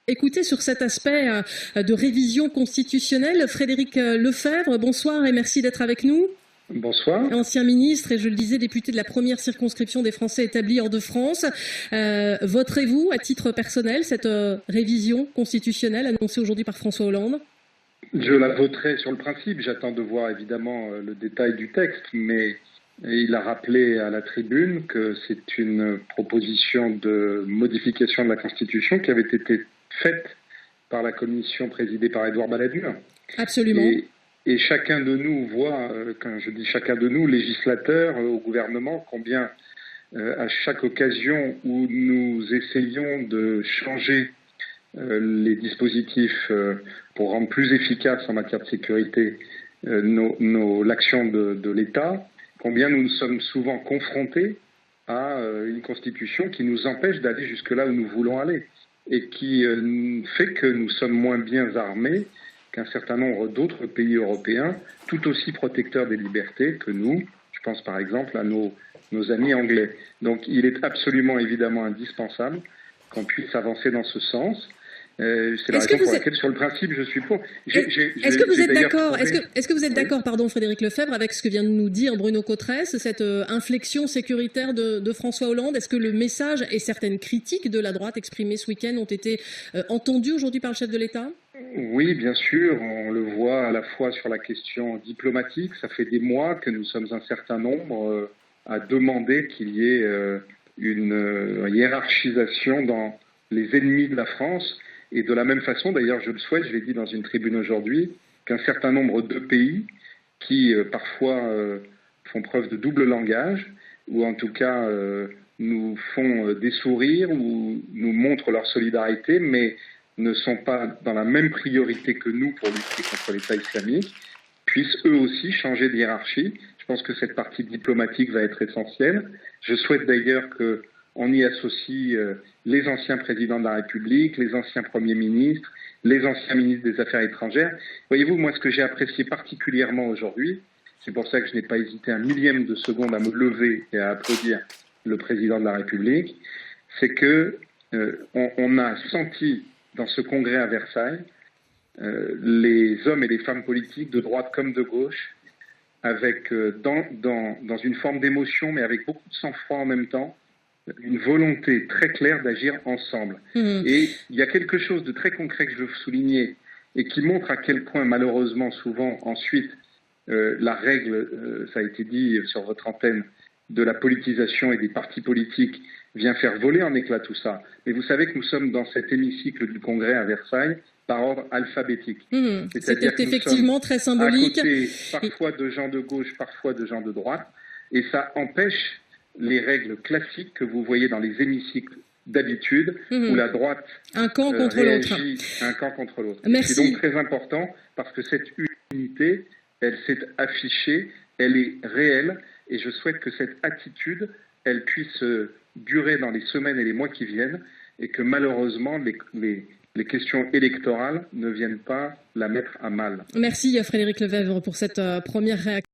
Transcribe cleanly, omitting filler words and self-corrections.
Écoutez, sur cet aspect de révision constitutionnelle, Frédéric Lefebvre, bonsoir et merci d'être avec nous. Bonsoir. Ancien ministre et, je le disais, député de la première circonscription des Français établis hors de France. Voterez-vous, à titre personnel, cette révision constitutionnelle annoncée aujourd'hui par François Hollande ? Je la voterai sur le principe. J'attends de voir évidemment le détail du texte, mais il a rappelé à la tribune que c'est une proposition de modification de la Constitution qui avait été faite par la commission présidée par Édouard Balladur. Absolument. Et chacun de nous voit, quand je dis chacun de nous, législateurs, au gouvernement, combien à chaque occasion où nous essayons de changer les dispositifs pour rendre plus efficace en matière de sécurité l'action de l'État, combien nous sommes souvent confrontés à une constitution qui nous empêche d'aller jusque là où nous voulons aller et qui fait que nous sommes moins bien armés qu'un certain nombre d'autres pays européens, tout aussi protecteurs des libertés que nous. Je pense par exemple à nos amis anglais. Donc il est absolument évidemment indispensable qu'on puisse avancer dans ce sens. C'est la raison pour laquelle, sur le principe, je suis pour. Est-ce que vous êtes d'accord Est-ce que vous êtes d'accord, pardon, Frédéric Lefebvre, avec ce que vient de nous dire Bruno Cotresse, cette inflexion sécuritaire de François Hollande? Est-ce que le message et certaines critiques de la droite exprimées ce week-end ont été entendues aujourd'hui par le chef de l'État? Oui, bien sûr. On le voit à la fois sur la question diplomatique. Ça fait des mois que nous sommes un certain nombre à demander qu'il y ait une hiérarchisation dans les ennemis de la France. Et de la même façon, d'ailleurs, je le souhaite, je l'ai dit dans une tribune aujourd'hui, qu'un certain nombre de pays qui parfois font preuve de double langage, ou en tout cas nous font des sourires, ou nous montrent leur solidarité, mais ne sont pas dans la même priorité que nous pour lutter contre l'État islamique, puissent eux aussi changer de hiérarchie. Je pense que cette partie diplomatique va être essentielle. Je souhaite d'ailleurs qu'on y associe les anciens présidents de la République, les anciens premiers ministres, les anciens ministres des Affaires étrangères. Voyez-vous, moi, ce que j'ai apprécié particulièrement aujourd'hui, c'est pour ça que je n'ai pas hésité un millième de seconde à me lever et à applaudir le président de la République, c'est que on a senti dans ce congrès à Versailles les hommes et les femmes politiques de droite comme de gauche, avec dans une forme d'émotion, mais avec beaucoup de sang-froid en même temps, une volonté très claire d'agir ensemble. Et il y a quelque chose de très concret que je veux souligner et qui montre à quel point, malheureusement, souvent, ensuite, la règle, ça a été dit sur votre antenne, de la politisation et des partis politiques vient faire voler en éclats tout ça. Mais vous savez que nous sommes dans cet hémicycle du Congrès à Versailles par ordre alphabétique. C'était effectivement très symbolique. À côté, parfois de gens de gauche, parfois de gens de droite, et ça empêche les règles classiques que vous voyez dans les hémicycles d'habitude, où la droite un camp contre l'autre. Un camp contre l'autre. Merci. C'est donc très important parce que cette unité, elle s'est affichée, elle est réelle, et je souhaite que cette attitude, elle puisse durer dans les semaines et les mois qui viennent, et que malheureusement les questions électorales ne viennent pas la mettre à mal. Merci Frédéric Lefebvre pour cette première réaction.